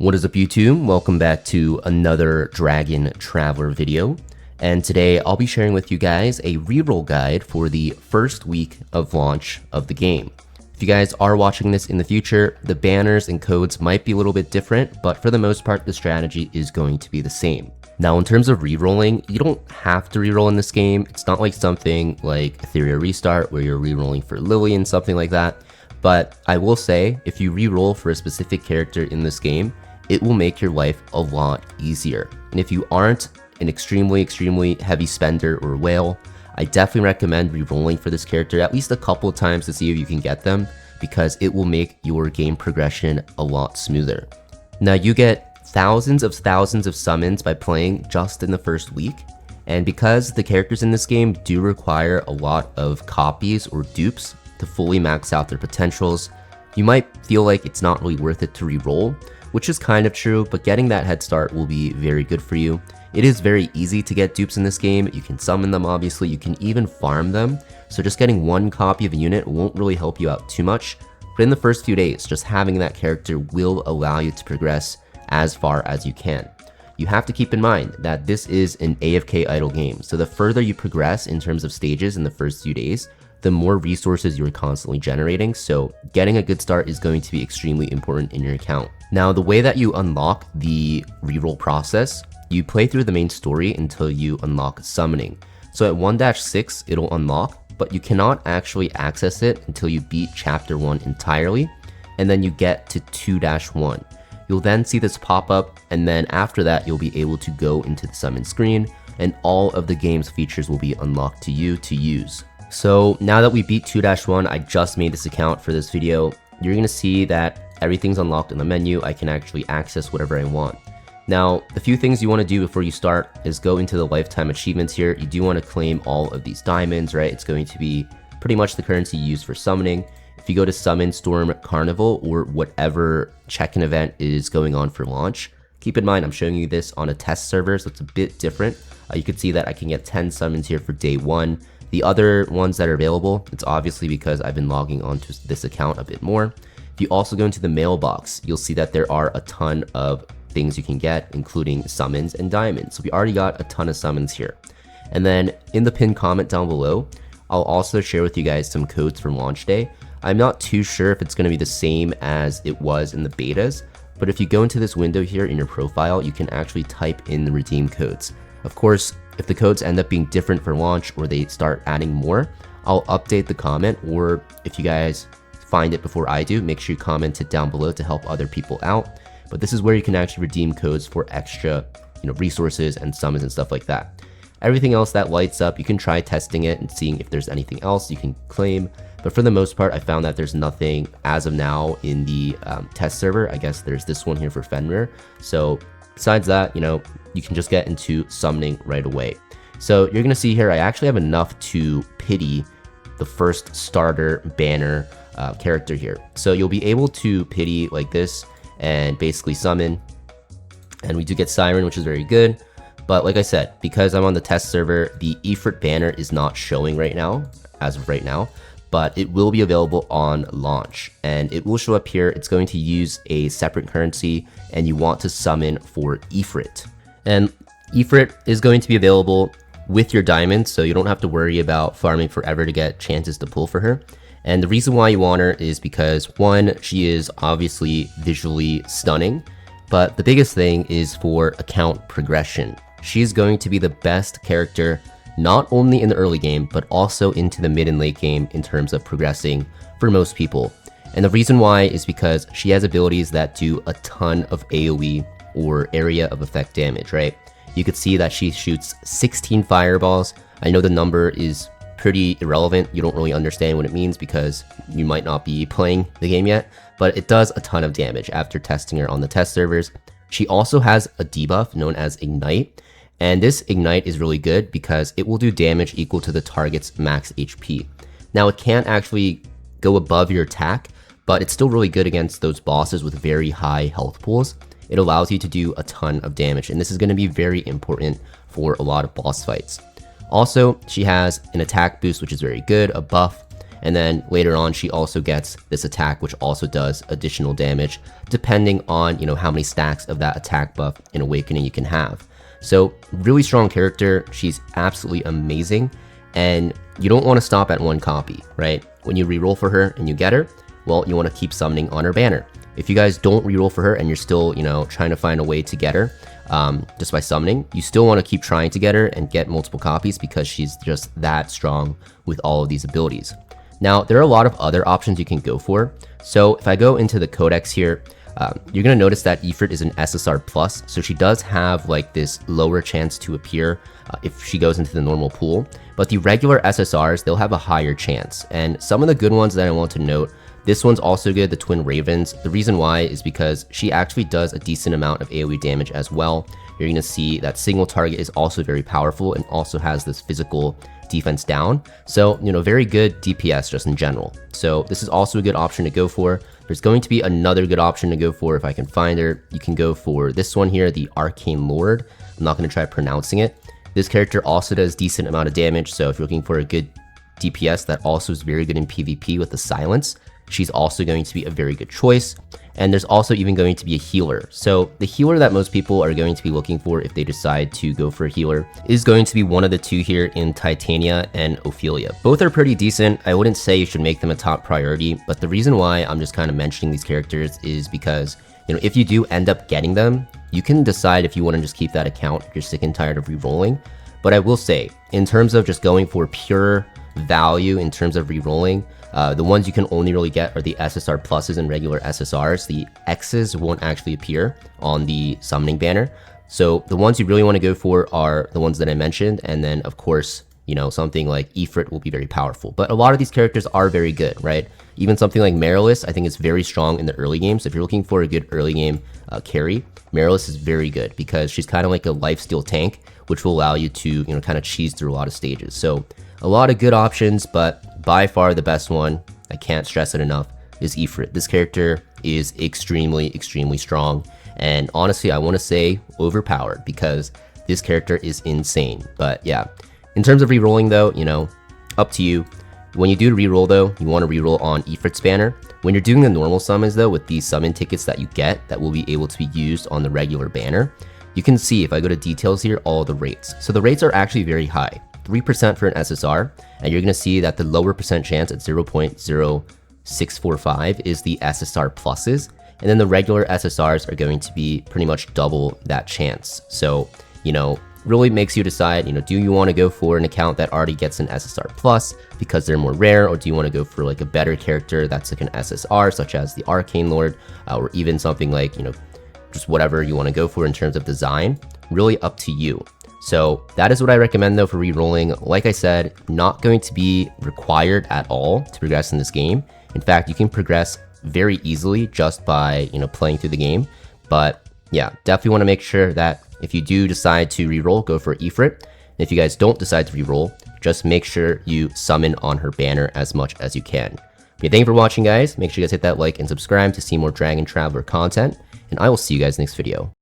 What is up YouTube? Welcome back to another Dragon Traveler video. And today I'll be sharing with you guys a reroll guide for the first week of launch of the game. If you guys are watching this in the future, the banners and codes might be a little bit different, but for the most part, the strategy is going to be the same. Now, in terms of rerolling, you don't have to reroll in this game. It's not like something like Ethereal Restart where you're rerolling for Lily and something like that. But I will say, if you reroll for a specific character in this game, it will make your life a lot easier. And if you aren't an extremely heavy spender or whale, I definitely recommend rerolling for this character at least a couple of times to see if you can get them, because it will make your game progression a lot smoother. Now, you get thousands of summons by playing just in the first week, and because the characters in this game do require a lot of copies or dupes to fully max out their potentials, you might feel like it's not really worth it to reroll, which is kind of true, but getting that head start will be very good for you. It is very easy to get dupes in this game. You can summon them, obviously, you can even farm them, so just getting one copy of a unit won't really help you out too much, but in the first few days, just having that character will allow you to progress as far as you can. You have to keep in mind that this is an AFK idle game, so the further you progress in terms of stages in the first few days, the more resources you're constantly generating, so getting a good start is going to be extremely important in your account. Now, the way that you unlock the reroll process, you play through the main story until you unlock summoning. So at 1-6, it'll unlock, but you cannot actually access it until you beat chapter 1 entirely, and then you get to 2-1. You'll then see this pop up, and then after that, you'll be able to go into the summon screen, and all of the game's features will be unlocked to you to use. So now that we beat 2-1, I just made this account for this video. You're gonna see that everything's unlocked in the menu. I can actually access whatever I want. Now, the few things you want to do before you start is go into the lifetime achievements here. You do want to claim all of these diamonds, right? It's going to be pretty much the currency used for summoning. If you go to Summon, Storm, Carnival, or whatever check-in event is going on for launch, keep in mind I'm showing you this on a test server, so it's a bit different. You can see that I can get 10 summons here for day 1. The other ones that are available, it's obviously because I've been logging onto this account a bit more. If you also go into the mailbox, you'll see that there are a ton of things you can get, including summons and diamonds. So we already got a ton of summons here. And then in the pinned comment down below, I'll also share with you guys some codes from launch day. I'm not too sure if it's going to be the same as it was in the betas, but if you go into this window here in your profile, you can actually type in the redeem codes. Of course, if the codes end up being different for launch or they start adding more, I'll update the comment, or if you guys find it before I do, make sure you comment it down below to help other people out. But this is where you can actually redeem codes for extra, resources and summons and stuff like that. Everything else that lights up, you can try testing it and seeing if there's anything else you can claim. But for the most part, I found that there's nothing as of now in the test server. I guess there's this one here for Fenrir. So besides that, you can just get into summoning right away. So you're gonna see here, I actually have enough to pity the first starter banner character here. So you'll be able to pity like this and basically summon. And we do get Siren, which is very good. But like I said, because I'm on the test server, the Ifrit banner is not showing right now, as of right now, but it will be available on launch, and it will show up here. It's going to use a separate currency, and you want to summon for Ifrit. And Ifrit is going to be available with your diamonds, so you don't have to worry about farming forever to get chances to pull for her. And the reason why you want her is because, one, she is obviously visually stunning, but the biggest thing is for account progression. She's going to be the best character not only in the early game, but also into the mid and late game in terms of progressing for most people. And the reason why is because she has abilities that do a ton of AoE, or area of effect damage, right? You could see that she shoots 16 fireballs. I know the number is pretty irrelevant. You don't really understand what it means because you might not be playing the game yet, but it does a ton of damage after testing her on the test servers. She also has a debuff known as Ignite, and this Ignite is really good because it will do damage equal to the target's max HP. Now, it can't actually go above your attack, but it's still really good against those bosses with very high health pools. It allows you to do a ton of damage, and this is going to be very important for a lot of boss fights. Also, she has an attack boost, which is very good, a buff, And then later on, she also gets this attack, which also does additional damage, depending on, how many stacks of that attack buff in Awakening you can have. So really strong character. She's absolutely amazing. And you don't want to stop at one copy, right? When you reroll for her and you get her, well, you want to keep summoning on her banner. If you guys don't reroll for her and you're still, trying to find a way to get her just by summoning, you still want to keep trying to get her and get multiple copies because she's just that strong with all of these abilities. Now, there are a lot of other options you can go for. So if I go into the codex here, you're going to notice that Ifrit is an SSR plus, so she does have like this lower chance to appear if she goes into the normal pool. But the regular SSRs, they'll have a higher chance. And some of the good ones that I want to note, this one's also good, the Twin Ravens. The reason why is because she actually does a decent amount of AoE damage as well. You're going to see that single target is also very powerful and also has this physical defense down. So, very good DPS just in general. So this is also a good option to go for. There's going to be another good option to go for if I can find her. You can go for this one here, the Arcane Lord. I'm not going to try pronouncing it. This character also does decent amount of damage. So if you're looking for a good DPS that also is very good in PvP with the silence, she's also going to be a very good choice. And there's also even going to be a healer. So the healer that most people are going to be looking for if they decide to go for a healer is going to be one of the two here in Titania and Ophelia. Both are pretty decent. I wouldn't say you should make them a top priority, but the reason why I'm just kind of mentioning these characters is because, if you do end up getting them, you can decide if you want to just keep that account if you're sick and tired of re-rolling. But I will say, in terms of just going for pure value in terms of re-rolling, the ones you can only really get are the SSR pluses and regular SSRs. The X's won't actually appear on the summoning banner. So the ones you really want to go for are the ones that I mentioned. And then of course, something like Ifrit will be very powerful. But a lot of these characters are very good, right? Even something like Marilis, I think is very strong in the early game. So if you're looking for a good early game carry, Marilis is very good because she's kind of like a lifesteal tank, which will allow you to, kind of cheese through a lot of stages. So a lot of good options, but by far the best one, I can't stress it enough, is Ifrit. This character is extremely, extremely strong. And honestly, I want to say overpowered because this character is insane. But yeah, in terms of re-rolling though, up to you. When you do re-roll though, you want to re-roll on Ifrit's banner. When you're doing the normal summons though, with these summon tickets that you get that will be able to be used on the regular banner, you can see if I go to details here, all the rates. So the rates are actually very high. 3% for an SSR, and you're going to see that the lower percent chance at 0.0645 is the SSR pluses, and then the regular SSRs are going to be pretty much double that chance. So, really makes you decide, do you want to go for an account that already gets an SSR plus because they're more rare, or do you want to go for like a better character that's like an SSR, such as the Arcane Lord, or even something like, just whatever you want to go for in terms of design. Really up to you. So that is what I recommend though for re-rolling. Like I said, not going to be required at all to progress in this game. In fact, you can progress very easily just by, playing through the game. But yeah, definitely want to make sure that if you do decide to re-roll, go for Ifrit. And if you guys don't decide to re-roll, just make sure you summon on her banner as much as you can. Okay, thank you for watching, guys. Make sure you guys hit that like and subscribe to see more Dragon Traveler content. And I will see you guys next video.